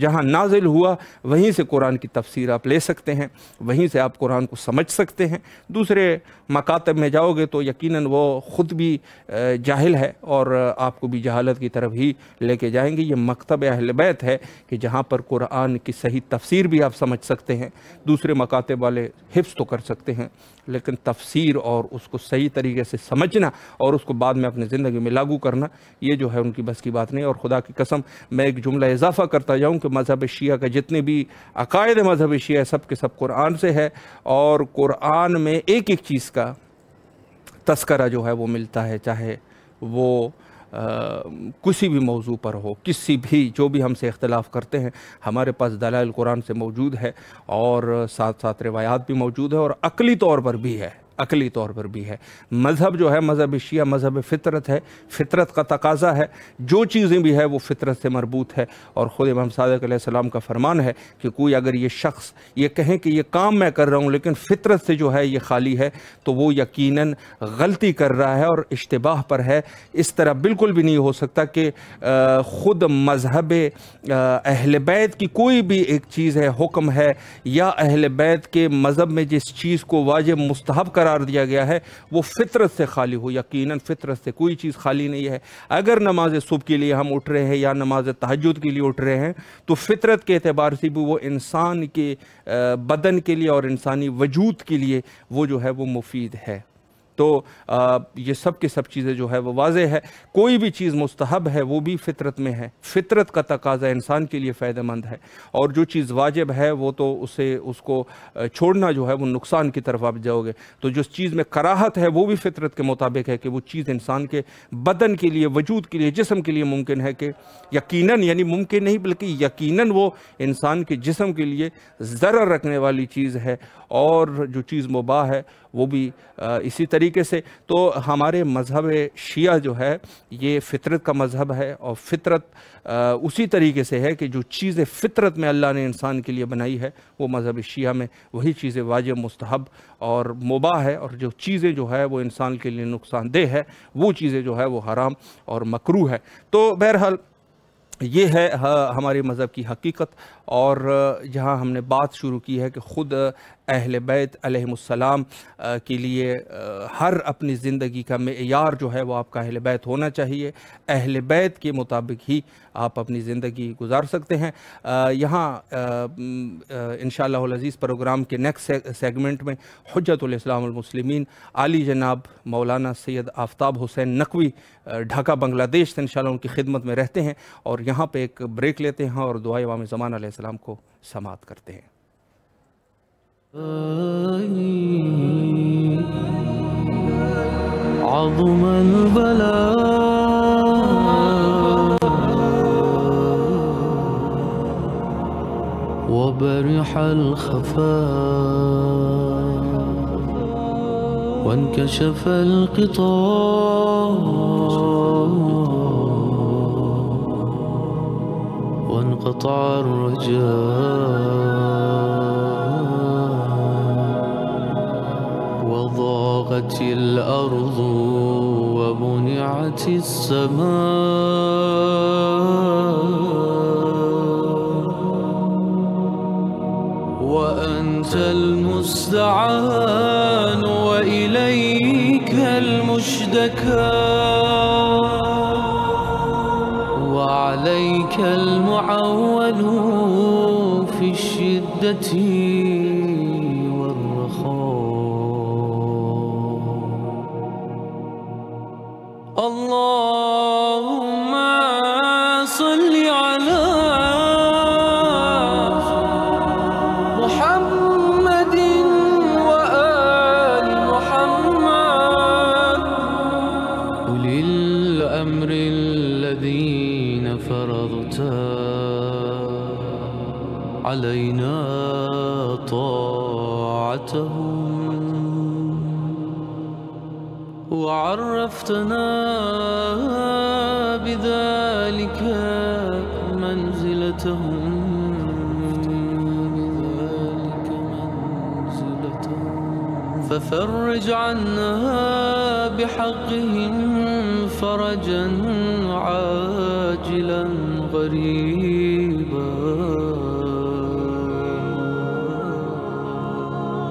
جہاں نازل ہوا وہیں سے قرآن کی تفسیر آپ لے سکتے ہیں، وہیں سے آپ قرآن کو سمجھ سکتے ہیں۔ دوسرے مکاتب میں جاؤ گے تو یقیناً وہ خود بھی جاہل ہے اور آپ کو بھی جہالت کی طرف ہی لے کے جائیں گے۔ یہ مکتب اہل بیت ہے کہ جہاں پر قرآن کی صحیح تفسیر بھی آپ سمجھ سکتے ہیں۔ دوسرے مکاتب والے حفظ تو کر سکتے ہیں لیکن تفسیر اور اس کو صحیح طریقے سے سمجھنا اور اس کو بعد میں اپنی زندگی میں لاگو کرنا، یہ جو ہے ان کی بس کی بات نہیں۔ اور خدا کی قسم میں ایک جملہ اضافہ کرتا جاؤں کہ مذہب شیعہ کا جتنے بھی عقائد مذہب شیعہ سب کے سب قرآن سے ہے، اور قرآن میں ایک ایک چیز کا تذکرہ جو ہے وہ ملتا ہے، چاہے وہ کسی بھی موضوع پر ہو، کسی بھی جو بھی ہم سے اختلاف کرتے ہیں، ہمارے پاس دلائل قرآن سے موجود ہے اور ساتھ ساتھ روایات بھی موجود ہے اور عقلی طور پر بھی ہے، عقلی طور پر بھی ہے۔ مذہب جو ہے مذہب شیعہ مذہب فطرت ہے، فطرت کا تقاضا ہے، جو چیزیں بھی ہے وہ فطرت سے مربوط ہے۔ اور خود امام صادق علیہ السلام کا فرمان ہے کہ کوئی اگر یہ شخص یہ کہیں کہ یہ کام میں کر رہا ہوں لیکن فطرت سے جو ہے یہ خالی ہے تو وہ یقیناً غلطی کر رہا ہے اور اشتباہ پر ہے۔ اس طرح بالکل بھی نہیں ہو سکتا کہ خود مذہب اہل بیت کی کوئی بھی ایک چیز ہے، حکم ہے، یا اہل بیت کے مذہب میں جس چیز کو واجب مستحب قرار دیا گیا ہے وہ فطرت سے خالی ہو۔ یقیناً فطرت سے کوئی چیز خالی نہیں ہے۔ اگر نماز صبح کے لیے ہم اٹھ رہے ہیں یا نماز تہجد کے لیے اٹھ رہے ہیں تو فطرت کے اعتبار سے بھی وہ انسان کے بدن کے لیے اور انسانی وجود کے لیے وہ جو ہے وہ مفید ہے۔ تو یہ سب کی سب چیزیں جو ہے وہ واضح ہے۔ کوئی بھی چیز مستحب ہے وہ بھی فطرت میں ہے، فطرت کا تقاضا انسان کے لیے فائدہ مند ہے، اور جو چیز واجب ہے وہ تو اس کو چھوڑنا جو ہے وہ نقصان کی طرف آپ جاؤ گے۔ تو جس چیز میں کراہت ہے وہ بھی فطرت کے مطابق ہے کہ وہ چیز انسان کے بدن کے لیے، وجود کے لیے، جسم کے لیے ممکن ہے کہ یقیناً، یعنی ممکن نہیں بلکہ یقیناً وہ انسان کے جسم کے لیے ضرر رکھنے والی چیز ہے، اور جو چیز مباح ہے وہ بھی اسی طریقے سے۔ تو ہمارے مذہب شیعہ جو ہے یہ فطرت کا مذہب ہے، اور فطرت اسی طریقے سے ہے کہ جو چیزیں فطرت میں اللہ نے انسان کے لیے بنائی ہے وہ مذہب شیعہ میں وہی چیزیں واجب، مستحب اور مباح ہے، اور جو چیزیں جو ہے وہ انسان کے لیے نقصان دہ ہے وہ چیزیں جو ہے وہ حرام اور مکروہ ہے۔ تو بہرحال یہ ہے ہمارے مذہب کی حقیقت، اور جہاں ہم نے بات شروع کی ہے کہ خود اہل بیت علیہم السلام کے لیے ہر اپنی زندگی کا معیار جو ہے وہ آپ کا اہل بیت ہونا چاہیے، اہل بیت کے مطابق ہی آپ اپنی زندگی گزار سکتے ہیں۔ یہاں انشاءاللہ العزیز پروگرام کے نیکسٹ سیگمنٹ میں حجت الاسلام المسلمین عالی جناب مولانا سید آفتاب حسین نقوی ڈھاکہ بنگلہ دیش سے انشاءاللہ ان کی خدمت میں رہتے ہیں، اور یہاں پہ ایک بریک لیتے ہیں اور دعائے امام زمان علیہ السلام کو سماعت کرتے ہیں۔ عظم البلاء وبرح الخفاء وانكشف الغطاء وانقطع الرجاء وضاقت الأرض ومنعت السماء وأنت المستعان وإليك المشتكى وعليك المعول في الشدة والرخاء اللهم صل على محمد وآل محمد أولي الأمر الذين فرضت علينا طاعتهم وعرفتنا بذلك منزلتهم ففرج عنا بحقهم فرجا عاجلا قريبا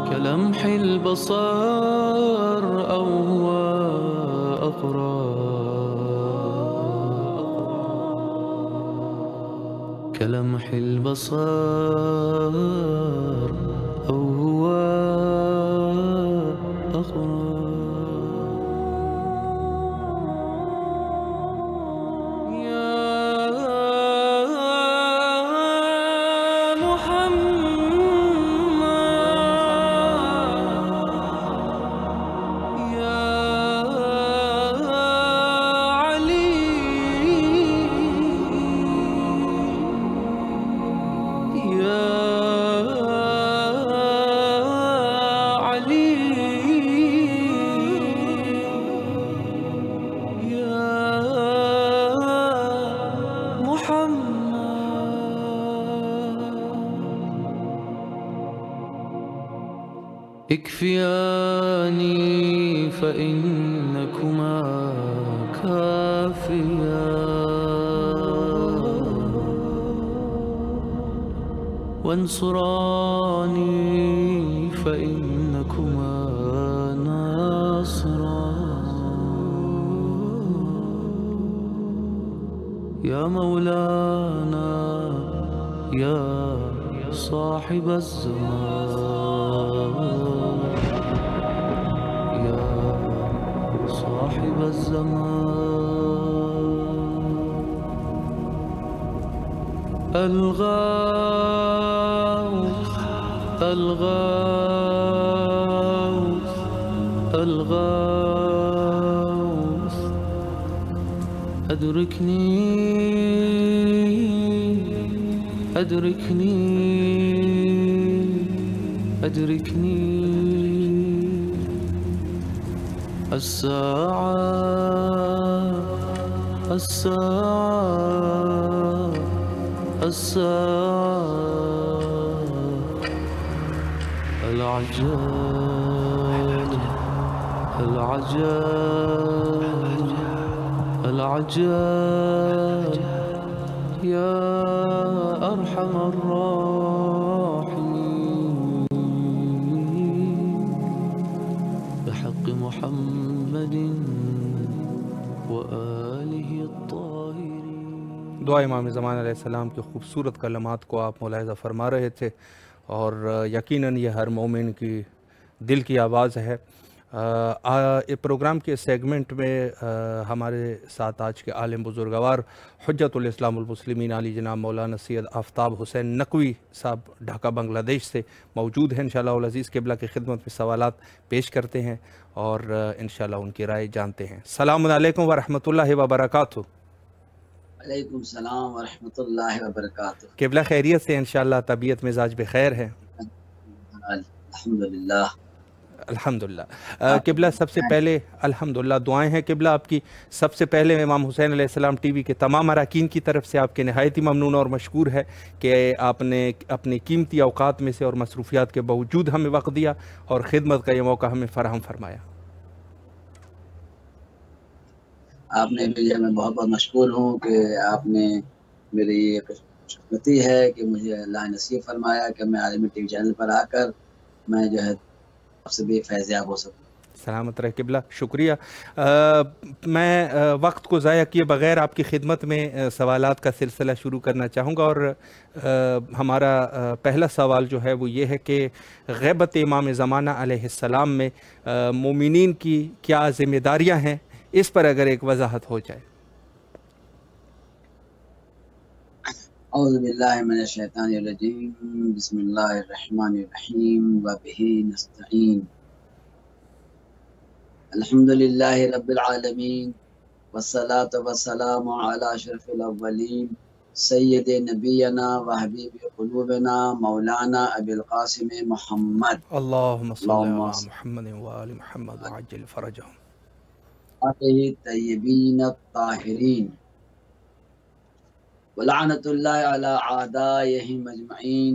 كلمح البصر أو هو أقرب كلمح البصر أو هو أقرب اكفياني فإنكما كافيا وانصراني فإنكما ناصرا يا مولانا يا صاحب الزمان صاحب الزمان الغوث الغوث الغوث أدركني أدركني أدركني الساعة الساعة الساعة العجل العجل العجل يا أرحم الراحمين بحق محمد وآله الطاهرين. دعا امام زمان علیہ السلام کے خوبصورت کلمات کو آپ ملاحظہ فرما رہے تھے، اور یقیناً یہ ہر مومن کی دل کی آواز ہے۔ پروگرام کے سیگمنٹ میں ہمارے ساتھ آج کے عالم بزرگوار حجت الاسلام المسلمین علی جناب مولانا سید آفتاب حسین نقوی صاحب ڈھاکہ بنگلہ دیش سے موجود ہیں۔ انشاءاللہ العزیز قبلہ کی خدمت میں سوالات پیش کرتے ہیں اور انشاءاللہ ان کی رائے جانتے ہیں۔ السلام علیکم ورحمۃ اللہ وبرکاتہ۔ وعلیکم السلام ورحمۃ اللہ وبرکاتہ۔ قبلہ خیریت سے انشاءاللہ، طبیعت مزاج بخیر ہے؟ الحمدللہ الحمدللہ۔ قبلہ سب سے پہلے الحمدللہ دعائیں ہیں قبلہ آپ کی۔ سب سے پہلے امام حسین علیہ السلام ٹی وی کے تمام اراکین کی طرف سے آپ کے نہایت ہی ممنون اور مشکور ہے کہ آپ نے اپنے قیمتی اوقات میں سے اور مصروفیات کے باوجود ہمیں وقت دیا اور خدمت کا یہ موقع ہمیں فراہم فرمایا۔ آپ نے بھی میں بہت بہت مشکور ہوں کہ آپ نے میری یہ خوشقسمتی ہے کہ مجھے اللہ نصیب فرمایا کہ میں عالمی ٹی وی چینل پر آ کر میں جو ہے آپ سے بھی فیضیاب ہو سکوں۔ سلامت رہ قبلہ، شکریہ۔ میں وقت کو ضائع کیے بغیر آپ کی خدمت میں سوالات کا سلسلہ شروع کرنا چاہوں گا، اور ہمارا پہلا سوال جو ہے وہ یہ ہے کہ غیبت امام زمانہ علیہ السلام میں مومنین کی کیا ذمہ داریاں ہیں، اس پر اگر ایک وضاحت ہو جائے۔ اعوذ باللہ من الشیطان الرجیم، بسم اللہ الرحمن الرحیم، وبہ نستعین، الحمدللہ رب العالمین، والصلاة والسلام علی اشرف الاولین، سید نبینا و حبیب قلوبنا مولانا ابی القاسم محمد، اللہم صلی علی محمد و آل محمد وعجل فرجہم، آلہ طیبین الطاہرین، ولعنت اللہ علی اعدائہم اجمعین،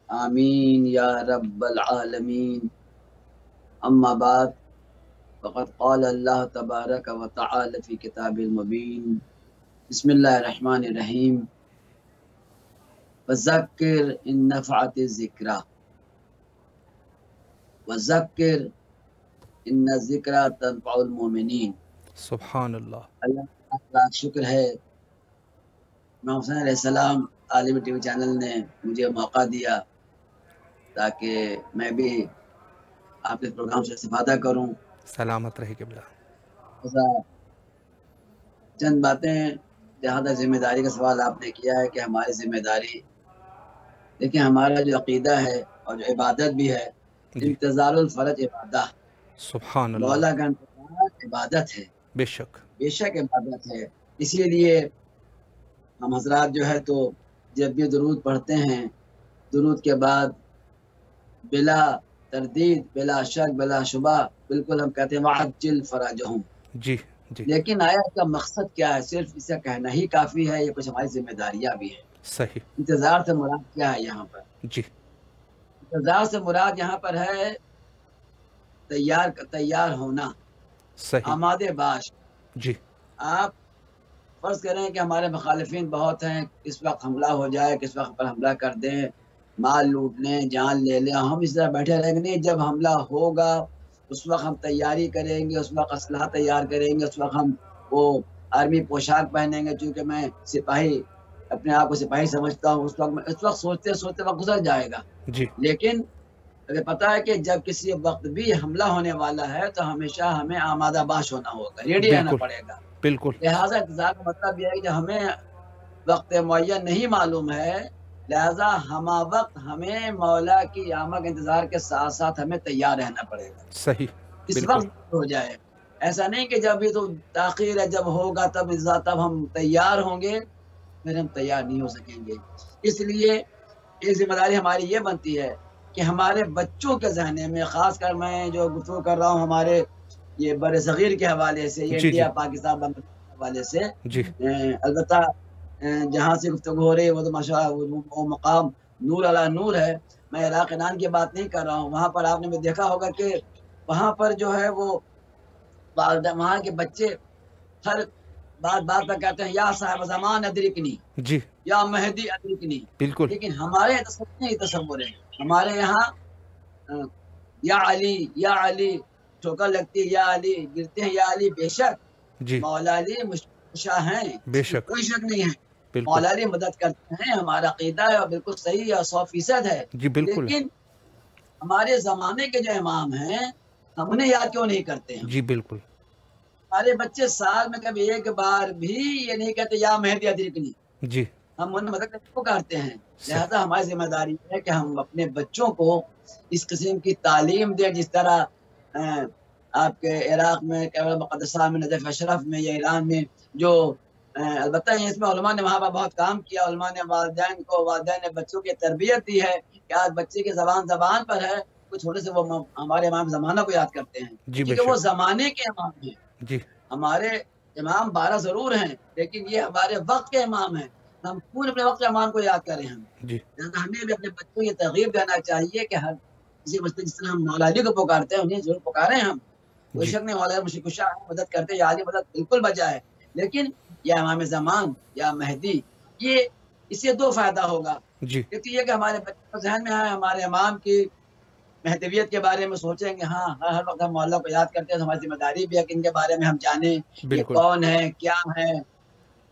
آمین یا رب العالمین۔ اما بعد، فقد قال اللہ تبارک و تعالی فی کتاب المبین، بسم اللہ الرحمن الرحیم وذکر ان نفعت الذکرى وذکر ان الذکرى تنفع المؤمنین. سبحان اللہ. اللہ کا شکر ہے امام حسین علیہ السلام عالم ٹی وی چینل نے مجھے موقع دیا تاکہ میں بھی آپ کے پروگرام سے استفادہ کروں. سلامت رہے قبلہ. ایسا چند باتیں جہاں تک ذمہ داری کا سوال آپ نے کیا ہے کہ ہماری ذمہ داری، دیکھیں ہمارا جو عقیدہ ہے اور جو عبادت بھی ہے، جی انتظار الفرج عبادت، سبحان اللہ. مولا کا انتظار عبادت ہے، بے شک. بے شک عبادت ہے. اسی لیے ہم حضرات جو ہے تو جب بھی درود پڑھتے ہیں، درود کے بعد بلا تردید، بلا شک، بلا شبہ بالکل ہم کہتے ہیں وعجل فرجہم. جی جی لیکن آیا اس کا مقصد کیا ہے؟ صرف اسے کہنا ہی کافی ہے یا کچھ ہماری ذمہ داریاں بھی ہیں؟ صحیح. انتظار سے مراد کیا ہے یہاں پر؟ جی انتظار سے مراد یہاں پر ہے تیار ہونا، صحیح. آمادے باش. جی آپ فرض کریں کہ ہمارے مخالفین بہت ہیں، کس وقت حملہ ہو جائے، کس وقت پر حملہ کر دیں، مال لوٹ لیں، جان لے لیں. ہم اس طرح بیٹھے رہیں گے نہیں، جب حملہ ہوگا اس وقت ہم تیاری کریں گے، اس وقت اسلحہ تیار کریں گے، اس وقت ہم وہ آرمی پوشاک پہنیں گے. چونکہ میں سپاہی، اپنے آپ کو سپاہی سمجھتا ہوں، اس وقت سوچتے سوچتے وقت گزر جائے گا. جی لیکن اگر پتہ ہے کہ جب کسی وقت بھی حملہ ہونے والا ہے تو ہمیشہ ہمیں آمادہ باش ہونا ہوگا، ریڈی رہنا بالکل پڑے گا. بالکل. لہٰذا انتظار کا مطلب یہ ہے کہ ہمیں وقت معین نہیں معلوم ہے، لہٰذا ہما وقت ہمیں مولا کی آمد کے انتظار کے ساتھ ساتھ ہمیں تیار رہنا پڑے گا. صحیح. اس بالکل. وقت ہو جائے، ایسا نہیں کہ جب یہ تو تاخیر ہے، جب ہوگا تب ہم تیار ہوں گے، پھر ہم تیار نہیں ہو سکیں گے. اس لیے ایک ذمہ داری ہماری یہ بنتی ہے کہ ہمارے بچوں کے ذہن میں، خاص کر میں جو گفتگو کر رہا ہوں ہمارے یہ بر صغیر کے حوالے سے، یہ جی انڈیا جی پاکستان بنگلہ دیش کے حوالے سے، جی البتہ جہاں سے گفتگو ہو رہی ہے وہ تو ماشاء اللہ وہ مقام نور علی نور ہے. میں عراق ایران کی بات نہیں کر رہا ہوں. وہاں پر آپ نے بھی دیکھا ہوگا کہ وہاں پر جو ہے وہ وہاں کے بچے ہر بات پر کہتے ہیں یا صاحب زمان ادرکنی، جی یا مہدی ادرکنی. بالکل. لیکن ہمارے تصور ہے، ہمارے یہاں یا علی ٹھوکر لگتی ہے، یا علی گرتے ہیں، یا علی. بے شک جی مولا علی مشاہ ہیں، بے شک. کوئی شک نہیں ہے. بالکل. مولا علی مدد کرتے ہیں، ہمارا عقیدہ ہے اور بالکل صحیح ہے، 100% ہے. جی بالکل. لیکن ہمارے زمانے کے جو امام ہیں ہم انہیں یاد کیوں نہیں کرتے ہیں؟ جی بالکل. ہمارے بچے سال میں کبھی ایک بار بھی یہ نہیں کہتے یا مہدی ادرکنی، جی ہم انہیں مدد پکارتے ہیں. لہذا ہماری ذمہ داری ہے کہ ہم اپنے بچوں کو اس قسم کی تعلیم دیں، جس طرح آپ کے عراق میں مقدسہ میں، نجف اشرف میں یا ایران میں جو البتہ اس میں علماء نے وہاں پر بہت کام کیا. علماء نے والدین نے بچوں کی تربیت دی ہے کہ آج بچے کی زبان پر ہے، کچھ تھوڑے سے وہ ہمارے امام زمانہ کو یاد کرتے ہیں، جی کیونکہ وہ زمانے کے امام ہیں. جی ہمارے امام 12 ضرور ہیں لیکن یہ ہمارے وقت کے امام ہیں. ہم پورے اپنے وقت کے امام کو یاد کریں. جی ہمیں بھی اپنے بچوں کو یہ ترغیب دینا چاہیے کہ ہر کسی مسئلے جس طرح ہم مولا علی کو پکارتے ہیں انہیں ضرور پکاریں. ہم کوئی شک نہیں، مولا مشرق کشا مدد کرتے، یا علی مدد بالکل بجا ہے. لیکن یا امام زمان یا مہدی، یہ اس سے دو فائدہ ہوگا. جی ایک تو یہ کہ ہمارے بچوں کو ذہن میں ہے ہمارے امام کی مہدویت کے بارے میں سوچیں گے. ہاں ہر وقت ہم مولا کو یاد کرتے ہیں، ہماری ذمہ داری بھی ہے کہ ان کے بارے میں ہم جانیں یہ بالکل. کون ہے، کیا ہے،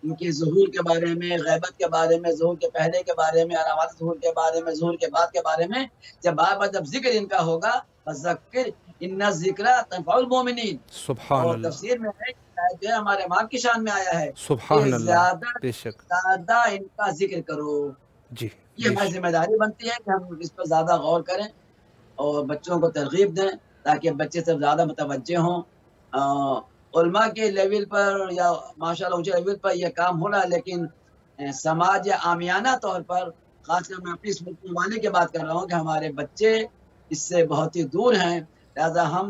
ان کے ظہور کے بارے میں، غیبت کے بارے میں، ظہور کے پہلے کے بارے میں، علامات ظہور کے بارے میں، ظہور کے بعد کے بارے میں. جب بار بار جب ذکر ان کا ہوگا، فذکر ان الذکر تنفع المؤمنین. سبحان اور اللہ. تفسیر میں ہے جو ہے ہمارے امام کی شان میں آیا ہے سبحان کہ اللہ. زیادہ بے شک. زیادہ ان کا ذکر کرو. جی یہ ہماری ذمہ داری بنتی ہے کہ ہم اس پر زیادہ غور کریں اور بچوں کو ترغیب دیں تاکہ بچے سب زیادہ متوجہ ہوں. علماء کے لیول پر یا ماشاءاللہ اونچے لیول پر یہ کام ہو رہا ہے، لیکن سماج یا عامیانہ طور پر، خاص کر میں اپنی اس ملک والے کی بات کر رہا ہوں کہ ہمارے بچے اس سے بہت ہی دور ہیں. لہذا ہم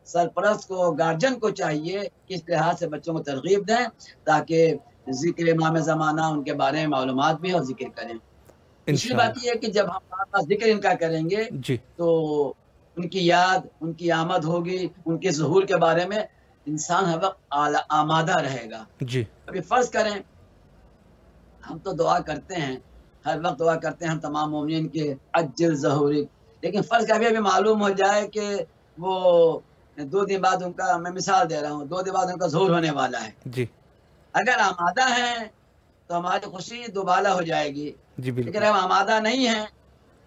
سرپرست کو، گارجن کو چاہیے کہ اس لحاظ سے بچوں کو ترغیب دیں تاکہ ذکر امام زمانہ ان کے بارے میں معلومات بھی اور ذکر کریں. دوسری بات یہ ہے کہ جب ہم ذکر ان کا کریں گے جی تو ان کی یاد، ان کی آمد ہوگی، ان کے ظہور کے بارے میں انسان ہر وقت آمادہ رہے گا. جی ابھی فرض کریں ہم تو دعا کرتے ہیں، ہر وقت دعا کرتے ہیں ہم تمام مومنین کے عجل ظہوری، لیکن فرض کبھی ابھی معلوم ہو جائے کہ وہ 2 دن بعد ان کا، میں مثال دے رہا ہوں، 2 دن بعد ان کا ظہور ہونے والا ہے، جی اگر آمادہ ہیں تو ہماری خوشی دوبالا ہو جائے گی، جی لیکن بالکل اگر ہم آمادہ نہیں ہیں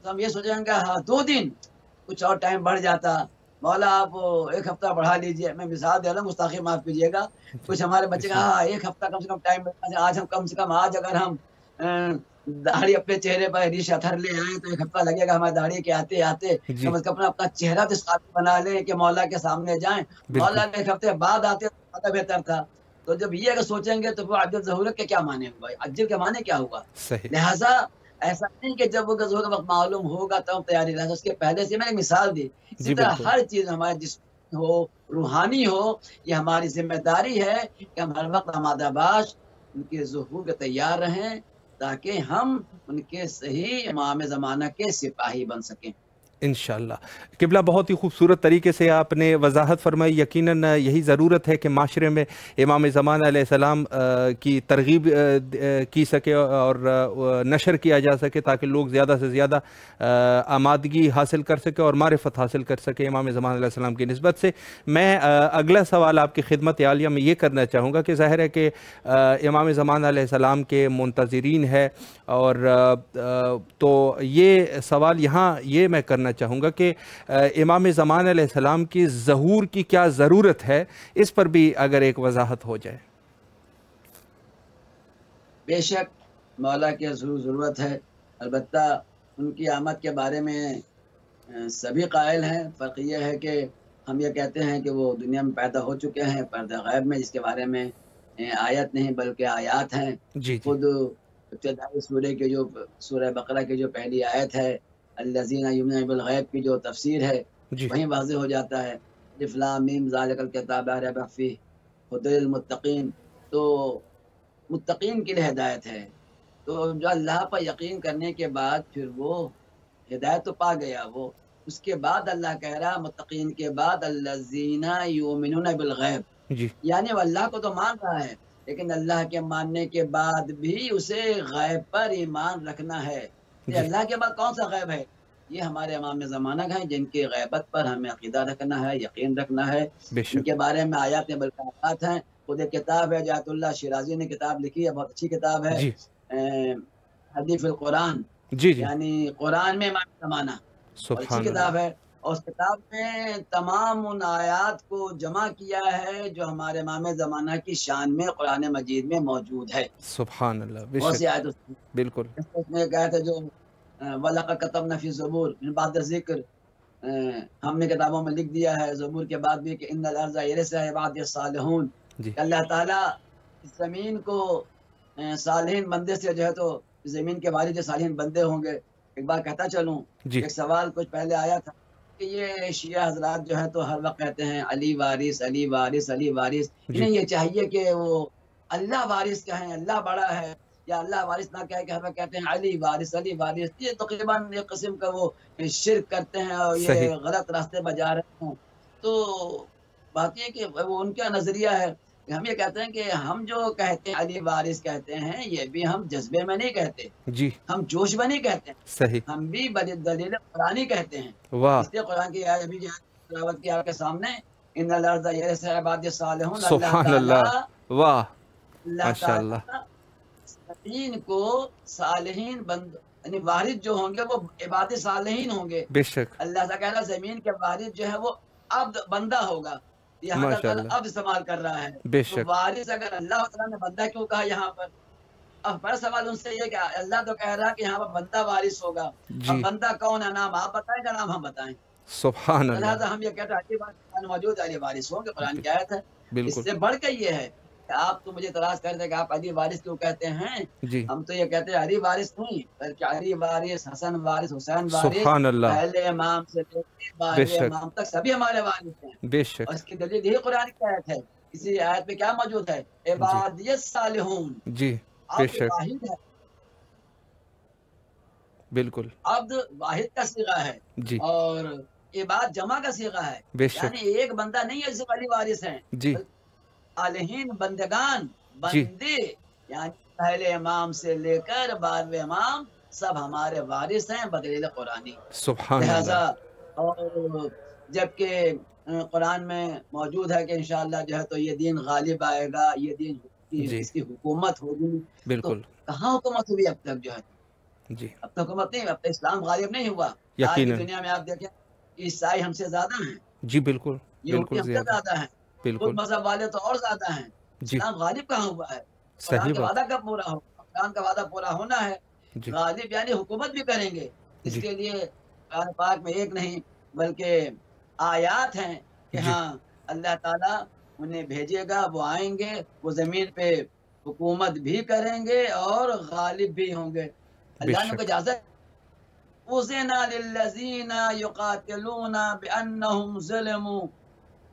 تو ہم یہ سوچیں گے ہاں 2 دن کچھ اور ٹائم بڑھ جاتا، مولا آپ 1 ہفتہ بڑھا لیجئے، میں مثال دے رہا ہوں، مستاخی معاف کیجیے گا، کچھ ہمارے بچے کا ہاں 1 ہفتہ کم سے کم ٹائم، آج ہم کم سے کم آج اگر ہم داڑھی اپنے چہرے پر ریش اتھر لے آئے تو 1 ہفتہ لگے گا ہماری داڑھی کے آتے آتے، جی کم از کم اپنا چہرہ تو اس قابل بنا لیں کہ مولا کے سامنے جائیں، بالکل مولا نے 1 ہفتے بعد آتے تو زیادہ بہتر تھا۔ تو جب یہ اگر سوچیں گے تو وہ عجل ظہورت کے کیا معنی ہوا، عجل کے معنی کیا ہوا، صحیح لہٰذا ایسا نہیں کہ جب وہ ظہور کا وقت معلوم ہوگا تب تیاری رہے، اس کے پہلے سے میں نے مثال دی، اسی جی طرح بالکل ہر چیز ہمارے جسم ہو، روحانی ہو، یہ ہماری ذمہ داری ہے کہ ہم ہر وقت آمادہ باش ان کے ظہور کے تیار رہیں تاکہ ہم ان کے صحیح امام زمانہ کے سپاہی بن سکیں۔ انشاءاللہ قبلہ بہت ہی خوبصورت طریقے سے آپ نے وضاحت فرمائی، یقیناً یہی ضرورت ہے کہ معاشرے میں امام زمان علیہ السلام کی ترغیب کی سکے اور نشر کیا جا سکے تاکہ لوگ زیادہ سے زیادہ آمادگی حاصل کر سکے اور معرفت حاصل کر سکے امام زمان علیہ السلام کی نسبت سے۔ میں اگلا سوال آپ کی خدمت عالیہ میں یہ کرنا چاہوں گا کہ ظاہر ہے کہ امام زمان علیہ السلام کے منتظرین ہے، اور تو یہ سوال یہاں یہ میں کرنا چاہوں گا کہ امام زمان علیہ السلام کی ظہور کی کیا ضرورت ہے، اس پر بھی اگر ایک وضاحت ہو جائے۔ بے شک مولا کی ضرورت ہے، البتہ ان کی آمد کے بارے میں سبھی قائل ہیں، فرق یہ ہے کہ ہم یہ کہتے ہیں کہ وہ دنیا میں پیدا ہو چکے ہیں پردہ غیب میں، جس کے بارے میں آیت نہیں بلکہ آیات ہیں، جی خود ابتدائی سورہ کے جو سورہ بقرہ کی جو پہلی آیت ہے الذین یؤمنون بالغیب کی جو تفسیر ہے جی وہیں واضح ہو جاتا ہے، الف لام میم ذالک الکتاب لا ریب فیہ ھدی للمتقین، تو متقین کے لیے ہدایت ہے، تو جو اللہ پر یقین کرنے کے بعد پھر وہ ہدایت تو پا گیا، وہ اس کے بعد اللہ کہہ رہا متقین کے بعد الذین یؤمنون بالغیب، جی یعنی وہ اللہ کو تو مان رہا ہے لیکن اللہ کے ماننے کے بعد بھی اسے غیب پر ایمان رکھنا ہے۔ یہ جی اللہ کے بعد کون سا غیب ہے؟ یہ ہمارے امام زمانہ ہیں جن کی غیبت پر ہمیں عقیدہ رکھنا ہے، یقین رکھنا ہے، بے ان کے شک بارے میں آیات بلکات ہیں، خود ایک کتاب ہے جات اللہ شیرازی نے کتاب لکھی ہے، بہت اچھی کتاب ہے، جی حدیث القرآن، جی جی یعنی قرآن میں امام زمانہ، اور اچھی سبحان کتاب اللہ ہے، اور اس کتاب میں تمام ان آیات کو جمع کیا ہے جو ہمارے امام زمانہ کی شان میں قرآن مجید میں موجود ہے، سبحان اللہ بے بہت شک سی آیت بالکل اس میں کہا تھا جو وَلَقَدْ كَتَبْنَا فِي الزُّبُورِ من بعد ذکر، ہم نے کتابوں میں لکھ دیا ہے زبور کے بعد بھی کہ ان الارض یرثها عبادی الصالحون، جی کہ اللہ تعالیٰ اس زمین کو صالحین بندے سے جو ہے تو زمین کے وارث جو صالحین بندے ہوں گے۔ ایک بار کہتا چلوں، جی ایک سوال کچھ پہلے آیا تھا کہ یہ شیعہ حضرات جو ہے تو ہر وقت کہتے ہیں علی وارث علی وارث علی وارث، جی انہیں یہ چاہیے کہ وہ اللہ وارث کہیں، اللہ بڑا ہے، یا اللہ وارث نہ کہہ کے ہر وقت کہتے ہیں علی وارث علی وارث، یہ تقریباً ایک قسم کا وہ شرک کرتے ہیں اور یہ صحیح غلط راستے پر جا رہے ہیں۔ تو بات یہ کہ وہ ان کا نظریہ ہے، ہم یہ کہتے ہیں کہ ہم جو کہتے ہیں علی وارث کہتے ہیں یہ بھی ہم جذبے میں نہیں کہتے، جی ہم جوش میں نہیں کہتے ہیں، صحیح ہم بھی دلیل قرآنی کہتے ہیں، واہ اس لیے قرآن کی آیت ابھی تلاوت کی آپ کے سامنے ان الارض یرثها عبادی الصالحون، اللہ سبحان تعالیٰ اللہ واہ اللہ ماشاء اللہ تعالیٰ زمین کو صالحین بند یعنی وارث جو ہوں گے وہ عباد صالحین ہوں گے، بے شک اللہ تعالیٰ زمین کے وارث جو ہے وہ عبد بندہ ہوگا، یہاں ماشاء تعالیٰ اللہ عبد استعمال کر رہا ہے، بے تو شک وارث اگر اللہ تعالیٰ نے بندہ کیوں کہا یہاں پر؟ اب بڑا سوال ان سے یہ کہ اللہ تو کہہ رہا کہ یہاں پر بندہ وارث ہوگا، اب جی بندہ کون ہے، نام آپ بتائیں کا نام ہم بتائیں، سبحان اللہ لہٰذا ہم یہ کہتے ہیں علی وارث موجود علی وارث ہوں گے، قرآن کی آیت ہے، اس بالکل سے بڑھ کے یہ ہے کہ آپ تو مجھے اعتراض کرتے کہ آپ علی وارث کیوں کہتے ہیں، جی ہم تو یہ کہتے ہیں علی وارث نہیں بلکہ علی وارث حسن وارث حسین وارث سبحان اللہ پہلے امام سے لے کے بے باقی شک امام تک سبھی ہمارے وارث ہیں، بے اور شک اس کی دلیل یہی قرآن کی آیت ہے، اسی آیت میں کیا موجود ہے عبادی الصالحون، جی بے عبد شک واحد ہے، بالکل عبد واحد کا صیغہ ہے جی اور عباد جمع کا صیغہ ہے، بے شک یعنی ایک بندہ نہیں ہے صرف علی وارث ہیں، جی صالحین بندگان جی بندے، یعنی پہلے امام سے لے کر 12ویں امام سب ہمارے وارث ہیں بدلیل قرآنی. سبحان لہذا اللہ. اور جبکہ قرآن میں موجود ہے کہ انشاءاللہ جو ہے تو یہ دین غالب آئے گا، یہ دین جی اس کی حکومت ہوگی. تو بالکل. کہاں حکومت ہوئی اب تک؟ جو ہے جی اب تک حکومت نہیں، اب تک اسلام غالب نہیں ہوا. آج کی یقیناً. دنیا میں آپ دیکھیں عیسائی ہم سے زیادہ ہیں، جی بالکل یہودی بالکل ہم سے زیادہ. زیادہ ہیں، خود بالکل مذہب والے تو اور زیادہ ہیں. جی اسلام غالب کہاں ہوا ہے؟ قرآن صحیح کا بات. وعدہ کب پورا ہوگا؟ قرآن کا وعدہ پورا ہونا ہے. جی غالب یعنی حکومت بھی کریں گے. اس جی کے لیے قرآن پاک میں ایک نہیں بلکہ آیات ہیں کہ جی ہاں اللہ تعالیٰ انہیں بھیجے گا، وہ آئیں گے، وہ زمین پہ حکومت بھی کریں گے اور غالب بھی ہوں گے. بے اللہ نے کو شک. اجازت اذن للذین یقاتلون بانہم ظلموا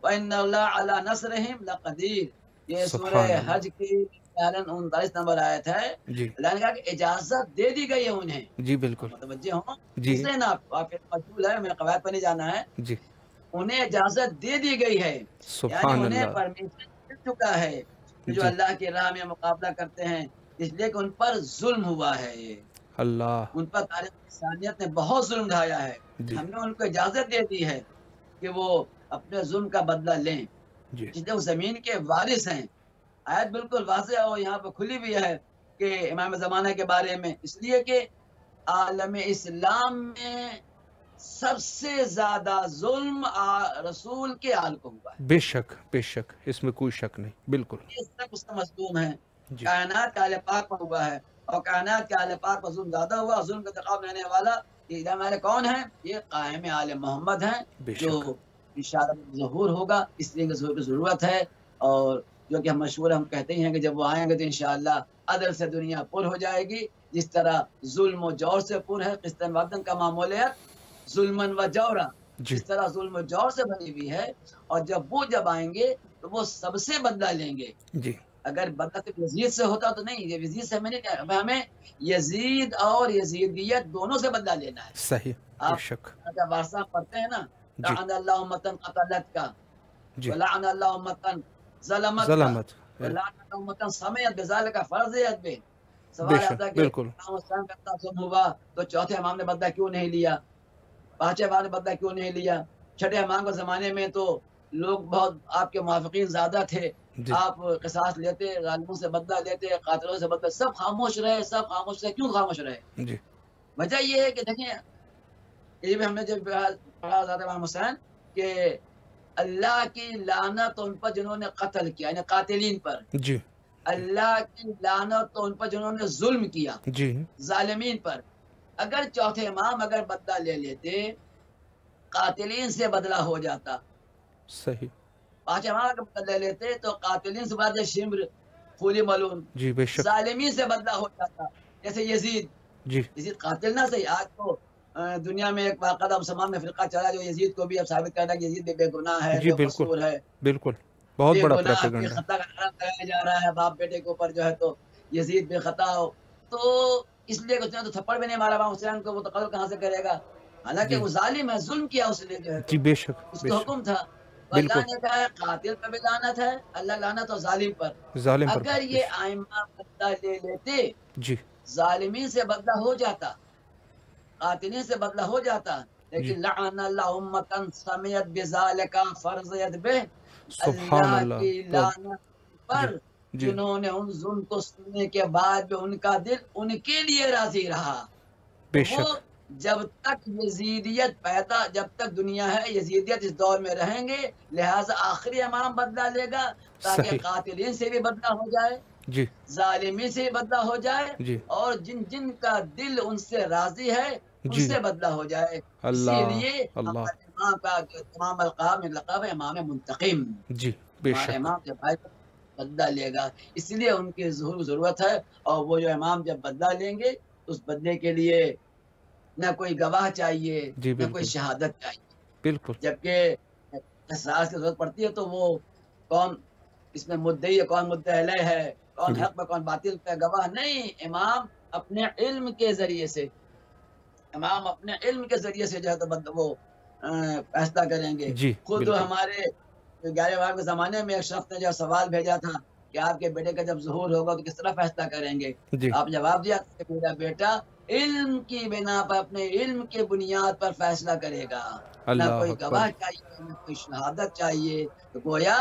وان اللہ علی نصرہم لقدیر. یہ سورہ سبحان اللہ. حج کی 39 نمبر آیت ہے. جی اللہ نے کہا کہ اجازت دے دی گئی ہے انہیں. جی بالکل. متوجہ ہوں جی اس لیے نا آپ مشغول ہے، میں قواعد پر نہیں جانا ہے. جی انہیں اجازت دے دی گئی ہے، یعنی سبحان انہیں اللہ. پرمیشن مل چکا ہے کہ جو جی اللہ کی راہ میں مقابلہ کرتے ہیں، اس لیے کہ ان پر ظلم ہوا ہے. اللہ. ان پر تاریخ انسانیت نے بہت ظلم ڈھایا ہے. جی ہم نے ان کو اجازت دے دی ہے کہ وہ اپنے ظلم کا بدلہ لیں، جی جس لیے وہ زمین کے وارث ہیں. آیت بالکل واضح اور یہاں پہ کھلی بھی ہے کہ امام زمانہ کے بارے میں، اس لیے کہ عالم اسلام میں سب سے زیادہ ظلم رسول کے آل کو ہوا ہے. بے شک بے شک، اس میں کوئی شک نہیں. بالکل. یہ سب اس کا مظلوم ہے. جی کائنات کا آل پاک پر ہوا ہے، اور کائنات کے آل پاک پر ظلم زیادہ ہوا. ظلم کا انتقام لینے والا یہ ہمارے کون ہیں؟ یہ قائم آل محمد ہیں، بے جو شک. انشاءاللہ ظہور ہوگا. اس لیے ظہور کی ضرورت ہے، اور جو کہ ہم مشہور ہم کہتے ہیں کہ جب وہ آئیں گے تو انشاءاللہ عدل سے دنیا پر ہو جائے گی. جس طرح ظلم و جور سے پر ہے قسطن وطن کا معمولیت ظلمن و جورا، جی اس طرح ظلم و جور سے بنی ہوئی ہے. اور جب آئیں گے تو وہ سب سے بدلہ لیں گے. جی اگر بدلہ صرف یزید سے ہوتا تو نہیں، یہ یزید سے ہمیں نہیں، ہمیں یزید اور یزیدیت دونوں سے بدلہ لینا ہے. صحیح. بے آپ شک. جب وارثہ پڑھتے ہیں نا، جی لعن اللہ امتن قتلت کا، جی ولعن اللہ امتن ظلمت کا، ظلمت. ولعن اللہ امتن سمیت بذالک فرضیت بے. بے سوال شک آتا ہے کہ بالکل. امام حسین کا تعصب ہوا تو چوتھے امام نے بدلہ کیوں نہیں لیا، پانچویں امام نے بدلہ کیوں نہیں لیا؟ چھٹے امام کے زمانے میں تو لوگ بہت آپ کے موافقین زیادہ تھے، جی آپ قصاص لیتے، ظالموں سے بدلہ لیتے، قاتلوں سے بدلہ، سب خاموش رہے، سب خاموش رہے. کیوں خاموش رہے؟ جی وجہ یہ ہے کہ دیکھیں، یہ بھی ہم نے جب پڑھا حضرت امام حسین کہ اللہ کی لعنت ان پر جنہوں نے قتل کیا، یعنی قاتلین پر. جی اللہ کی لعنت تو ان پر جنہوں نے ظلم کیا، جی ظالمین پر. اگر چوتھے امام اگر بدلہ لے لیتے، قاتلین سے بدلہ ہو جاتا. صحیح. پانچ امام اگر بدلہ لے لیتے تو قاتلین سے بدلہ شمر خولی ملون، جی بے شک. ظالمین سے بدلہ ہو جاتا. جیسے یزید، جی یزید قاتل نہ صحیح، آج تو دنیا میں ایک باقاعدہ مسلمان میں فرقہ چلا جو یزید کو بھی اب ثابت کرنا کہ یزید بے گناہ ہے، جی بے بالکل قصور ہے، بالکل. بہت بے بڑا گناہ بے پروپیگنڈا. خطا کا نعرہ لگایا جا رہا ہے باپ بیٹے کے اوپر جو ہے تو یزید بے خطا ہو. تو اس لیے اس نے تو تھپڑ بھی نہیں مارا امام حسین کو، وہ تو قتل کہاں سے کرے گا؟ حالانکہ جی وہ ظالم ہے، ظلم کیا اس نے جو ہے تو جی بے شک اس بے کا شک. حکم تھا. تو بالکل. اللہ نے کہا ہے قاتل پر بھی لعنت ہے، اللہ لعنت اور ظالم پر. ظالم پر اگر بے یہ شک. آئمہ بدلہ لے لیتے، جی ظالمین سے بدلہ ہو جاتا، قاتلین سے بدلہ ہو جاتا. جی لیکن لعن اللہ امتن سمیت بذالک فرضیت بہ، سبحان اللہ اللہ. کی تو لعنت پر جی جی جنہوں نے ان ظلم کو سننے کے بعد بھی ان کا دل ان کے لیے راضی رہا. تو بے وہ شک. جب تک یزیدیت پیدا، جب تک دنیا ہے یزیدیت اس دور میں رہیں گے، لہٰذا آخری امام بدلہ لے گا تاکہ صحیح. قاتلین سے بھی بدلہ ہو جائے، جی ظالمین سے بھی بدلہ ہو جائے، جی اور جن جن کا دل ان سے راضی ہے ان جی سے بدلہ ہو جائے. اسی اللہ لیے اللہ. ہمارے امام کا جو تمام القاب میں لقب ہے امام منتقم. جی بے ہمارے شک. امام جب آئے بدلہ لے گا، اس لیے ان کی ظہور کی ضرورت ہے. اور وہ جو امام جب بدلہ لیں گے اس بدلے کے لیے نہ کوئی گواہ چاہیے، جی نہ کوئی بالکل شہادت چاہیے. بالکل. جبکہ قصاص کی ضرورت پڑتی ہے تو وہ کون اس میں مدعی ہے، کون مدعی علیہ ہے، کون جی حق پہ کون باطل پہ، گواہ نہیں. امام اپنے علم کے ذریعے سے، امام اپنے علم کے ذریعے سے جو ہے تو وہ فیصلہ کریں گے. جی خود بالکل. ہمارے 11 بار کے زمانے میں ایک شخص نے جو سوال بھیجا تھا کہ آپ کے بیٹے کا جب ظہور ہوگا تو کس طرح فیصلہ کریں گے. جی آپ جواب دیا کہ میرا بیٹا علم کی بنا پر اپنے علم کے بنیاد پر فیصلہ کرے گا. نہ اللہ کوئی اکبر. گواہ چاہیے نہ کوئی شہادت چاہیے. تو گویا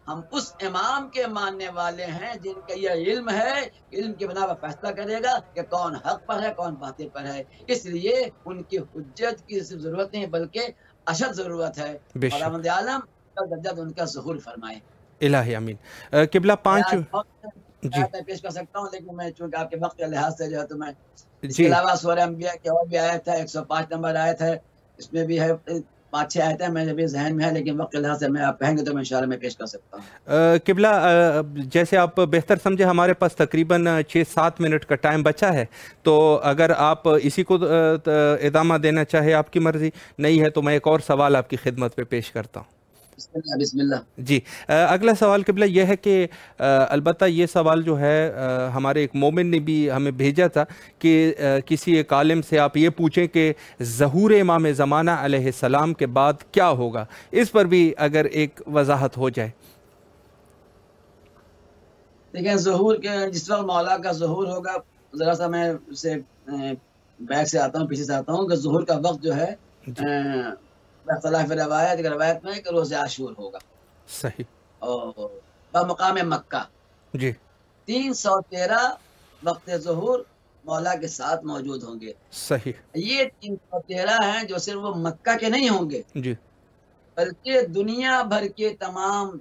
ہم اس امام کے ماننے والے ہیں جن کا یہ علم ہے. علم کی بنا پر فیصلہ کرے گا کہ کون حق پر ہے کون باطل پر ہے. اس لیے ان کی حجت کی صرف ضرورت نہیں بلکہ اشد ضرورت ہے. بے اور شک. رحمت عالم درجہ ان کا ظہور فرمائے. الہی امین. قبلہ 5. جی میں پیش کر سکتا ہوں لیکن میں چونکہ آپ کے وقت کے لحاظ سے جو ہے تو میں اس کے جی علاوہ سورہ انبیاء کی اور بھی آیت ہے 105 نمبر آیت ہے اس میں بھی ہے 5-6 آیتیں میرے بھی ذہن میں ہے لیکن وقت کے لحاظ سے میں آپ کہیں گے تو میں انشاءاللہ میں پیش کر سکتا ہوں. قبلہ جیسے آپ بہتر سمجھے ہمارے پاس تقریباً 6-7 منٹ کا ٹائم بچا ہے تو اگر آپ اسی کو ادامہ دینا چاہے آپ کی مرضی نہیں ہے تو میں ایک اور سوال آپ کی خدمت پہ پیش کرتا ہوں. بسم اللہ. جی اگلا سوال قبلہ یہ ہے کہ البتہ یہ سوال جو ہے ہمارے ایک مومن نے بھی ہمیں بھیجا تھا کہ کسی ایک عالم سے آپ یہ پوچھیں کہ ظہور امام زمانہ علیہ السلام کے بعد کیا ہوگا. اس پر بھی اگر ایک وضاحت ہو جائے. دیکھیں ظہور کے جس وقت مولا کا ظہور ہوگا ذرا سا میں اسے بیک سے آتا ہوں پیچھے سے آتا ہوں کہ ظہور کا وقت جو ہے اختلاف روایت میں کہ روز عاشور ہوگا. صحیح. اور بمقام مکہ جی 313 وقت ظہور مولا کے ساتھ موجود ہوں گے. صحیح. یہ 313 ہیں جو صرف وہ مکہ کے نہیں ہوں گے جی بلکہ دنیا بھر کے تمام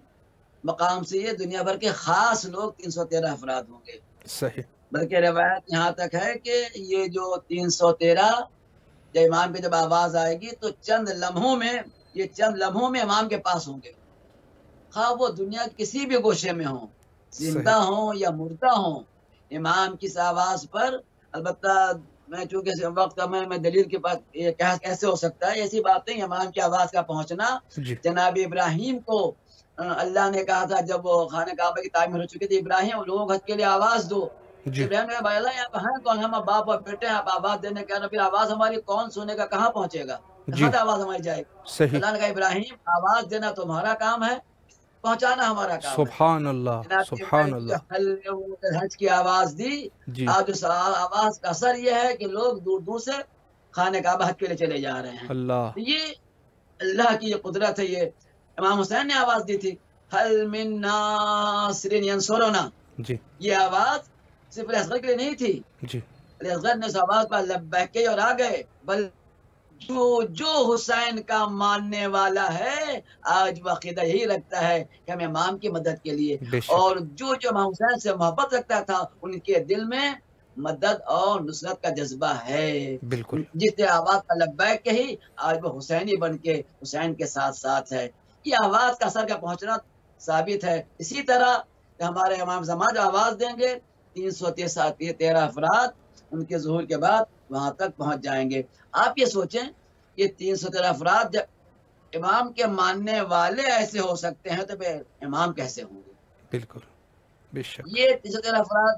مقام سے یہ دنیا بھر کے خاص لوگ 313 افراد ہوں گے. صحیح. بلکہ روایت یہاں تک ہے کہ یہ جو 313 جب امام کی جب آواز آئے گی تو چند لمحوں میں امام کے پاس ہوں گے خواہ وہ دنیا کسی بھی گوشے میں ہوں زندہ ہوں یا مردہ ہوں. امام کی اس آواز پر البتہ میں چونکہ وقت میں دلیل کے پاس یہ کیسے ہو سکتا ہے ایسی بات نہیں. امام کی آواز کا پہنچنا جی جناب ابراہیم کو اللہ نے کہا تھا جب وہ خانہ کعبہ کی تعمیر ہو چکی تھی ابراہیم لوگوں کو کے لیے آواز دو. جی ابراہیم نے بھائی اللہ یہاں پہ ہیں کون ہم باپ اور بیٹے ہیں آپ آواز دینے کے پھر آواز ہماری کون سنے گا کہاں پہنچے گا کہاں سے آواز ہماری جائے گی. صحیح. اللہ نے کہا ابراہیم آواز دینا تمہارا کام ہے پہنچانا ہمارا کام ہے. سبحان اللہ سبحان اللہ. حج کی آواز دی. جی آج اس آواز کا اثر یہ ہے کہ لوگ دور دور سے خانہ کعبہ حج کے لیے چلے جا رہے ہیں. اللہ. یہ اللہ کی یہ قدرت ہے. یہ امام حسین نے آواز دی تھی حل من ناصر ینصرنا. جی یہ آواز صرف علی اصغر کے لیے نہیں تھی. جی علی اصغر نے اس آواز پر لبیک کہی اور آ گئے بل جو حسین کا ماننے والا ہے آج وہ عقیدہ یہی رکھتا ہے کہ ہم امام کی مدد کے لیے اور جو امام حسین سے محبت رکھتا تھا ان کے دل میں مدد اور نصرت کا جذبہ ہے. بالکل. جس نے آواز کا لبیک کہی آج وہ حسینی بن کے حسین کے ساتھ ساتھ ہے. یہ آواز کا اثر کا پہنچنا ثابت ہے. اسی طرح ہمارے امام زمان آواز دیں گے 313 افراد ان کے ظہور کے بعد وہاں تک پہنچ جائیں گے. آپ یہ سوچیں یہ 313 افراد جب امام کے ماننے والے ایسے ہو سکتے ہیں تو پھر امام کیسے ہوں گے. بالکل بے شک. یہ 313 افراد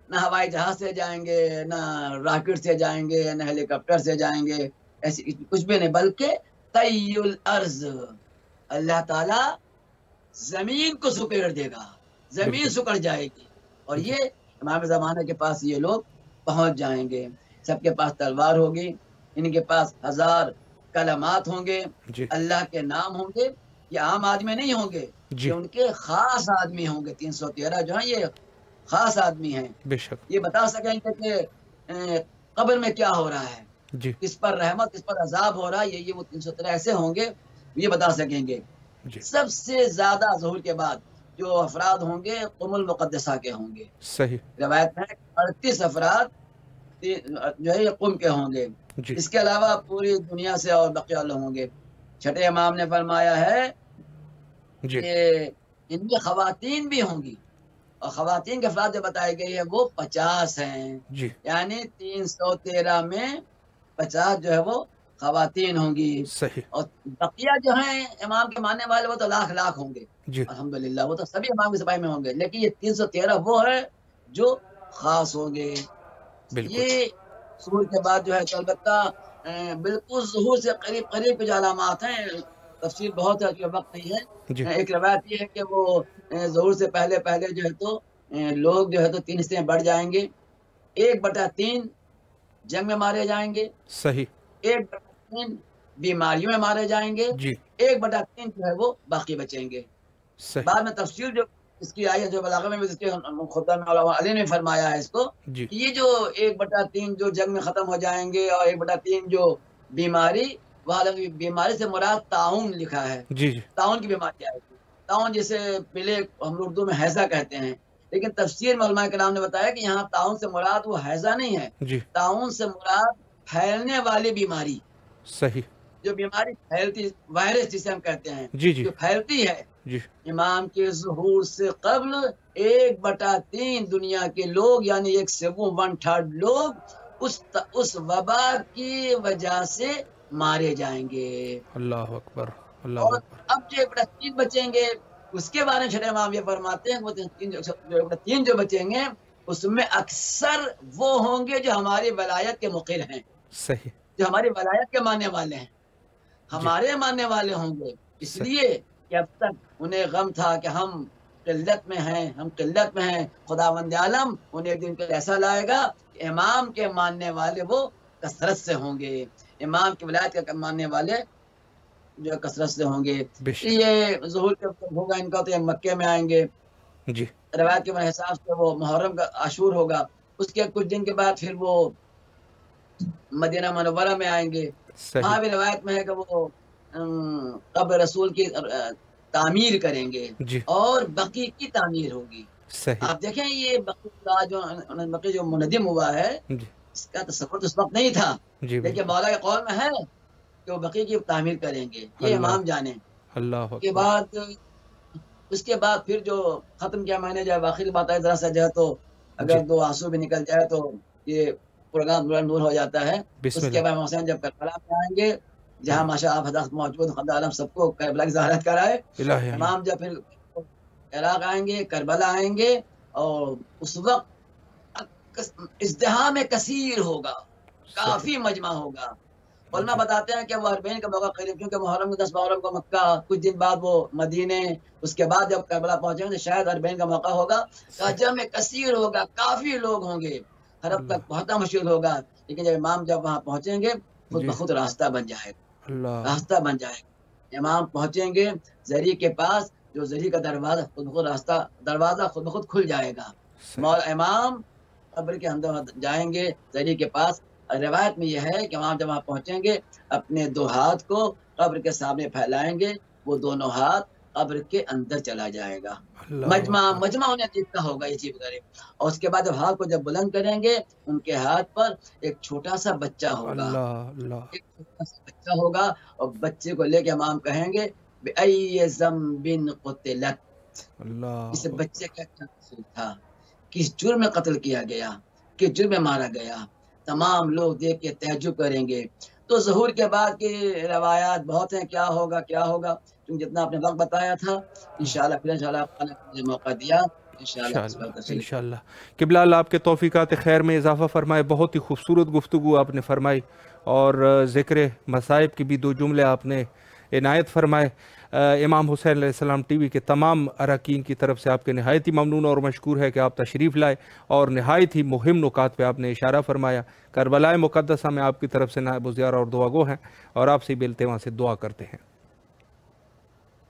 نہ ہوائی جہاز سے جائیں گے نہ راکٹ سے جائیں گے نہ ہیلی کاپٹر سے جائیں گے ایسی کچھ بھی نہیں بلکہ طی الارض اللہ تعالی زمین کو سکڑ دے گا. زمین سکڑ جائے گی اور یہ امام زمانے کے پاس یہ لوگ پہنچ جائیں گے. سب کے پاس تلوار ہوگی ان کے پاس 1000 کلمات ہوں گے. جی اللہ کے نام ہوں گے. یہ عام آدمی نہیں ہوں گے جی یہ ان کے خاص آدمی ہوں گے. 313 جو ہیں یہ خاص آدمی ہیں. بے شک. یہ بتا سکیں گے کہ قبر میں کیا ہو رہا ہے جی کس پر رحمت کس پر عذاب ہو رہا ہے. یہ وہ 313 ایسے ہوں گے یہ بتا سکیں گے. جی سب سے زیادہ ظہور کے بعد جو افراد ہوں گے قم المقدسہ کے ہوں گے. صحیح. روایت ہے 38 افراد جو ہے یہ قم کے ہوں گے. جی اس کے علاوہ پوری دنیا سے اور بقیہ لوگ ہوں گے. چھٹے امام نے فرمایا ہے جی کہ ان میں خواتین بھی ہوں گی اور خواتین کے افراد جو بتائے گئے ہیں وہ 50 ہیں. جی یعنی 313 میں 50 جو ہے وہ خواتین ہوں گی. صحیح. اور بقیہ جو ہیں امام کے ماننے والے وہ تو لاکھ ہوں گے. جی الحمدللہ وہ تو سبھی امام کی صفائی میں ہوں گے لیکن یہ 313 وہ ہے جو خاص ہوں گے. بالکل. یہ ظہور کے بعد جو ہے تو البتہ بالکل ظہور سے قریب کے جو علامات ہیں تفصیل بہت ہے، جو وقت نہیں ہے۔ جی ایک روایت یہ ہے کہ وہ ظہور سے پہلے پہلے جو ہے تو لوگ جو ہے تو 3 حصے میں بڑھ جائیں گے، 1/3 جنگ میں مارے جائیں گے، صحیح 1/3 بیماریوں میں مارے جائیں گے، جی 1/3 جو ہے وہ باقی بچیں گے۔ صحیح بعد میں تفصیل جو اس کی آئی ہے، جو بلاغہ میں بھی اس کے خطبہ میں علامہ علی نے فرمایا ہے اس کو، جی کہ یہ جو 1/3 جو جنگ میں ختم ہو جائیں گے اور 1/3 جو بیماری، بیماری سے مراد طاعون لکھا ہے، جی جی طاعون کی بیماری آئے گی۔ طاعون جسے پہلے ہم لوگ اردو میں حیضہ کہتے ہیں، لیکن تفسیر میں علماء کرام نے بتایا کہ یہاں طاعون سے مراد وہ حیضہ نہیں ہے، جی طاعون سے مراد پھیلنے والی بیماری، صحیح جو بیماری پھیلتی، وائرس جسے ہم کہتے ہیں، جی جی جو پھیلتی ہے۔ جی امام کے ظہور سے قبل 1/3 دنیا کے لوگ، یعنی 1/3 لوگ اس وبا کی وجہ سے مارے جائیں گے۔ اللہ اکبر اللہ اور اکبر اب جو 1/3 بچیں گے، اس کے بارے میں چھٹے امام یہ فرماتے ہیں، وہ 3 جو بچیں گے اس میں اکثر وہ ہوں گے جو ہماری ولایت کے مقر ہیں، صحیح جو ہماری ولایت کے ماننے والے ہیں، ہمارے ماننے والے ہوں گے، اس صحیح لیے کہ اب تک انہیں غم تھا کہ ہم قلت میں ہیں، ہم قلت میں ہیں، خداوند عالم انہیں ایک دن کو ایسا لائے گا کہ امام کے ماننے والے وہ کثرت سے ہوں گے، امام کی ولایت کے ماننے والے جو کثرت سے ہوں گے۔ بے شک یہ ظہور جب ہوگا ان کا تو یہ مکے میں آئیں گے، جی روایت کے حساب سے وہ محرم کا عاشور ہوگا، اس کے کچھ دن کے بعد پھر وہ مدینہ منورہ میں آئیں گے۔ صحیح وہاں بھی روایت میں ہے کہ وہ قبر رسول کی تعمیر کریں گے جی اور بقی کی تعمیر ہوگی۔ صحیح آپ دیکھیں یہ بقی کا جو منظم ہوا ہے، جی اس کا تصور اس وقت نہیں تھا، جی لیکن بالکل مولا کے قول میں ہے کہ وہ بقی کی تعمیر کریں گے، یہ اللہ امام جانے۔ اللہ کے اکبر بعد اس کے بعد پھر جو ختم کیا میں نے، جب آخری بات ہے ذرا سا جو ہے تو اگر جی 2 آنسو بھی نکل جائے تو یہ پروگرام نور ہو جاتا ہے۔ بسم اس کے اللہ بعد حسین جب کربلا میں آئیں گے، جہاں ماشاء آپ حضرت موجود، خدا عالم سب کو کربلا کی زیارت کرائے۔ الہی آمین امام جب پھر عراق آئیں گے، کربلا آئیں گے، اور اس وقت ازدحام کثیر ہوگا، کافی مجمع ہوگا۔ علماء بتاتے ہیں کہ وہ اربعین کا موقع قریب، کیونکہ محرم 10 محرم کو مکہ، کچھ دن بعد وہ مدینے، اس کے بعد جب کربلا پہنچیں گے تو شاید اربعین کا موقع ہوگا، جمع کثیر ہوگا، کافی لوگ ہوں گے، حرم تک پہنچنا مشکل ہوگا، لیکن جب امام جب وہاں پہنچیں گے خود جی بخود راستہ بن جائے گا، اللہ راستہ بن جائے گا۔ امام پہنچیں گے زری کے پاس، جو زری کا دروازہ خود بخود دروازہ خود بخود کھل جائے گا، امام قبر کے اندر جائیں گے زری کے پاس۔ روایت میں یہ ہے کہ امام جب وہاں پہنچیں گے اپنے 2 ہاتھ کو قبر کے سامنے پھیلائیں گے، وہ دونوں ہاتھ قبر کے اندر چلا جائے گا، اللہ مجمع انہیں دیکھتا ہوگا، یہ چیز غریب۔ اور اس کے بعد جب ہاتھ کو جب بلند کریں گے، ان کے ہاتھ پر ایک چھوٹا سا بچہ ہوگا، اللہ اللہ ایک چھوٹا سا بچہ ہوگا، اور بچے کو لے کے امام کہیں گے بِأَيِّ ذَنبٍ قُتِلَتْ، اللہ اس بچے کا کیا قصور تھا، کس جرم میں قتل کیا گیا، کس جرم میں مارا گیا۔ تمام لوگ دیکھ کے تعجب کریں گے۔ تو ظہور کے بعد کی روایات بہت ہیں، کیا ہوگا کیا ہوگا، کیونکہ جتنا آپ نے وقت بتایا تھا، انشاءاللہ پھر انشاءاللہ آپ نے مجھے موقع دیا، انشاءاللہ اس پر تفصیل۔ انشاءاللہ قبلہ اللہ آپ کے توفیقات خیر میں اضافہ فرمائے۔ بہت ہی خوبصورت گفتگو آپ نے فرمائی، اور ذکر مصائب کی بھی 2 جملے آپ نے عنایت فرمائے۔ امام حسین علیہ السلام ٹی وی کے تمام اراکین کی طرف سے آپ کے نہایت ہی ممنون اور مشکور ہے کہ آپ تشریف لائے، اور نہایت ہی مہم نکات پہ آپ نے اشارہ فرمایا۔ کربلا مقدسہ میں آپ کی طرف سے نائب الزیارہ اور دعا گو ہیں، اور آپ سے بے التوا سے دعا کرتے ہیں۔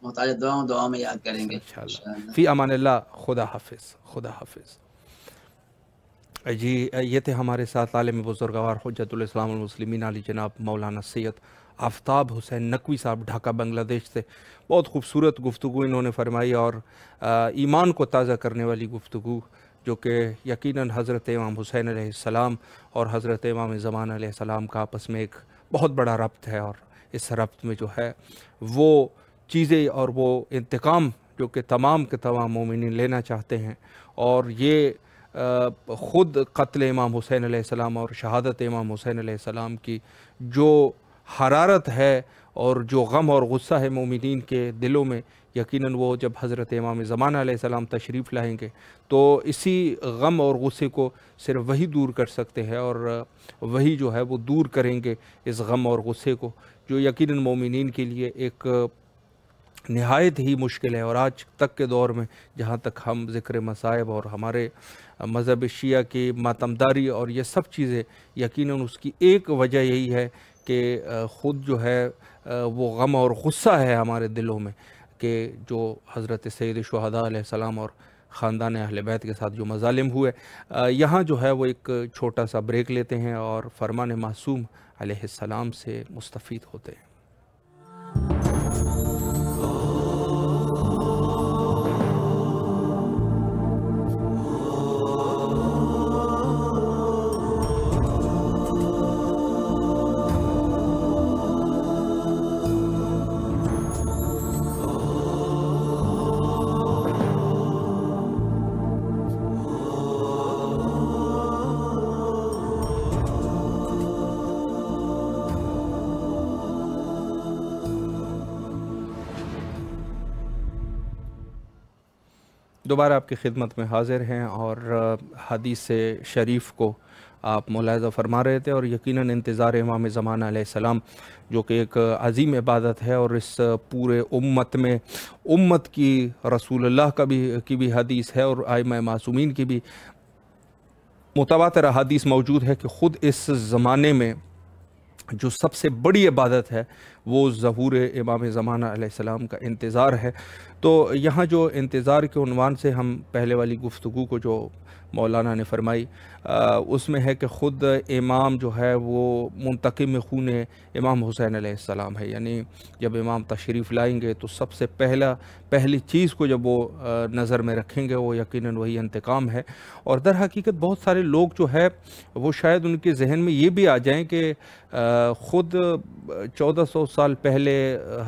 محتاج دعا میں یاد کریں گے انشاءاللہ فی امان اللہ۔ خدا حافظ خدا حافظ۔ جی یہ تھے ہمارے ساتھ عالم بزرگوار حجت الاسلام المسلمین علی جناب مولانا سید آفتاب حسین نقوی صاحب ڈھاکہ بنگلہ دیش سے۔ بہت خوبصورت گفتگو انہوں نے فرمائی، اور ایمان کو تازہ کرنے والی گفتگو، جو کہ یقیناً حضرت امام حسین علیہ السلام اور حضرت امام زمان علیہ السلام کا آپس میں ایک بہت بڑا ربط ہے، اور اس ربط میں جو ہے وہ چیزیں اور وہ انتقام جو کہ تمام کے تمام مومنین لینا چاہتے ہیں، اور یہ خود قتل امام حسین علیہ السلام اور شہادت امام حسین علیہ السلام کی جو حرارت ہے اور جو غم اور غصہ ہے مومنین کے دلوں میں، یقیناً وہ جب حضرت امام زمانہ علیہ السلام تشریف لائیں گے تو اسی غم اور غصے کو صرف وہی دور کر سکتے ہیں، اور وہی جو ہے وہ دور کریں گے اس غم اور غصے کو، جو یقیناً مومنین کے لیے ایک نہایت ہی مشکل ہے۔ اور آج تک کے دور میں جہاں تک ہم ذکر مصائب اور ہمارے مذہب شیعہ کی ماتمداری اور یہ سب چیزیں، یقیناً اس کی ایک وجہ یہی ہے کہ خود جو ہے وہ غم اور غصہ ہے ہمارے دلوں میں، کہ جو حضرت سید شہداء علیہ السلام اور خاندان اہل بیت کے ساتھ جو مظالم ہوئے۔ یہاں جو ہے وہ ایک چھوٹا سا بریک لیتے ہیں اور فرمان معصوم علیہ السلام سے مستفید ہوتے ہیں۔ دوبارہ آپ کی خدمت میں حاضر ہیں، اور حدیث شریف کو آپ ملاحظہ فرما رہے تھے، اور یقیناً انتظار امام زمانہ علیہ السلام جو کہ ایک عظیم عبادت ہے، اور اس پورے امت میں امت کی رسول اللہ کی بھی حدیث ہے، اور ائمہ معصومین کی بھی متواتر احادیث موجود ہے کہ خود اس زمانے میں جو سب سے بڑی عبادت ہے وہ ظہور امام زمانہ علیہ السلام کا انتظار ہے۔ تو یہاں جو انتظار کے عنوان سے ہم پہلے والی گفتگو کو جو مولانا نے فرمائی، اس میں ہے کہ خود امام جو ہے وہ منتقم خون امام حسین علیہ السلام ہے، یعنی جب امام تشریف لائیں گے تو سب سے پہلی چیز کو جب وہ نظر میں رکھیں گے وہ یقیناً وہی انتقام ہے۔ اور در حقیقت بہت سارے لوگ جو ہے وہ شاید ان کے ذہن میں یہ بھی آ جائیں کہ خود 1400 سال پہلے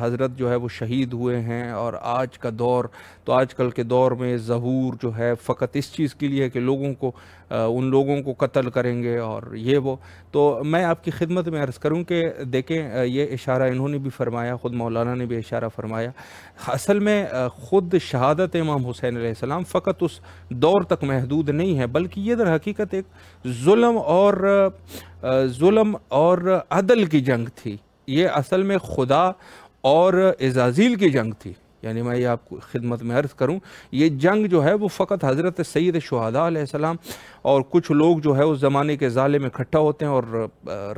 حضرت جو ہے وہ شہید ہوئے ہیں، اور آج کا دور تو آج کل کے دور میں ظہور جو ہے فقط اس چیز کے لیے کہ ان لوگوں کو قتل کریں گے اور یہ وہ۔ تو میں آپ کی خدمت میں عرض کروں کہ دیکھیں، یہ اشارہ انہوں نے بھی فرمایا، خود مولانا نے بھی اشارہ فرمایا، اصل میں خود شہادت امام حسین علیہ السلام فقط اس دور تک محدود نہیں ہے، بلکہ یہ در حقیقت ایک ظلم اور عدل کی جنگ تھی۔ یہ اصل میں خدا اور عزازیل کی جنگ تھی۔ یعنی میں یہ آپ کو خدمت میں عرض کروں، یہ جنگ جو ہے وہ فقط حضرت سید شہداء علیہ السلام اور کچھ لوگ جو ہے اس زمانے کے ظالم اکٹھا ہوتے ہیں اور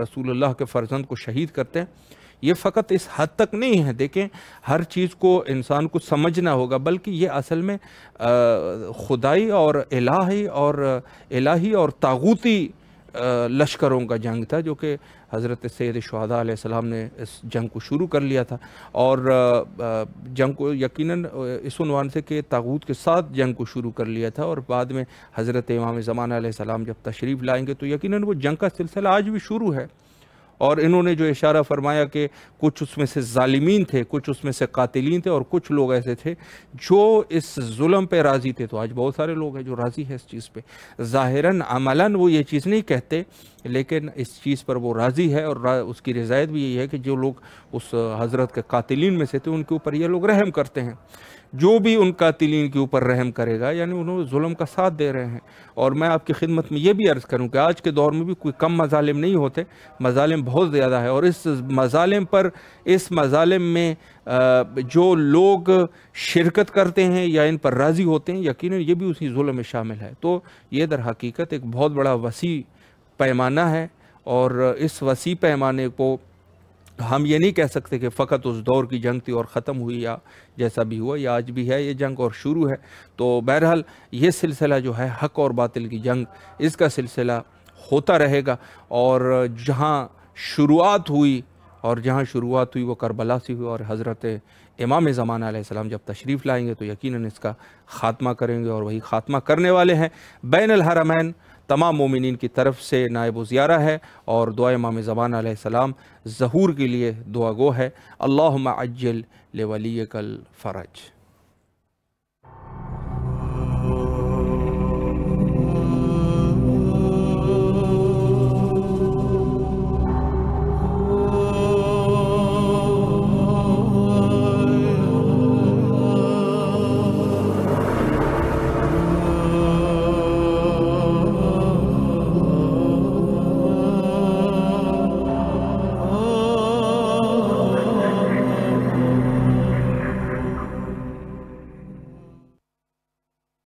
رسول اللہ کے فرزند کو شہید کرتے ہیں، یہ فقط اس حد تک نہیں ہے۔ دیکھیں، ہر چیز کو انسان کو سمجھنا ہوگا، بلکہ یہ اصل میں خدائی اور الہی اور طاغوتی لشکروں کا جنگ تھا، جو کہ حضرت سید شہداء علیہ السلام نے اس جنگ کو شروع کر لیا تھا، اور جنگ کو یقیناً اس عنوان سے کہ طاغوت کے ساتھ جنگ کو شروع کر لیا تھا، اور بعد میں حضرت امام زمانہ علیہ السلام جب تشریف لائیں گے تو یقیناً وہ جنگ کا سلسلہ آج بھی شروع ہے۔ اور انہوں نے جو اشارہ فرمایا کہ کچھ اس میں سے ظالمین تھے، کچھ اس میں سے قاتلین تھے، اور کچھ لوگ ایسے تھے جو اس ظلم پہ راضی تھے۔ تو آج بہت سارے لوگ ہیں جو راضی ہیں اس چیز پہ، ظاہراً عملاً وہ یہ چیز نہیں کہتے، لیکن اس چیز پر وہ راضی ہے، اور اس کی رضایت بھی یہی ہے کہ جو لوگ اس حضرت کے قاتلین میں سے تھے ان کے اوپر یہ لوگ رحم کرتے ہیں۔ جو بھی ان قاتلین کے اوپر رحم کرے گا یعنی انہوں ظلم کا ساتھ دے رہے ہیں۔ اور میں آپ کی خدمت میں یہ بھی عرض کروں کہ آج کے دور میں بھی کوئی کم مظالم نہیں ہوتے، مظالم بہت زیادہ ہے، اور اس مظالم میں جو لوگ شرکت کرتے ہیں یا ان پر راضی ہوتے ہیں، یقیناً یہ بھی اسی ظلم میں شامل ہے۔ تو یہ در حقیقت ایک بہت بڑا وسیع پیمانہ ہے، اور اس وسیع پیمانے کو ہم یہ نہیں کہہ سکتے کہ فقط اس دور کی جنگ تھی اور ختم ہوئی، یا جیسا بھی ہوا، یہ آج بھی ہے یہ جنگ اور شروع ہے۔ تو بہرحال یہ سلسلہ جو ہے حق اور باطل کی جنگ، اس کا سلسلہ ہوتا رہے گا، اور جہاں شروعات ہوئی وہ کربلا سے ہوئی، اور حضرت امام زمانہ علیہ السلام جب تشریف لائیں گے تو یقیناً اس کا خاتمہ کریں گے، اور وہی خاتمہ کرنے والے ہیں۔ بین الحرمین تمام مومنین کی طرف سے نائب و زیارہ ہے، اور دعا امام زمانہ علیہ السلام ظہور کے لیے دعا گو ہے۔ اللہم عجل لولیک الفرج۔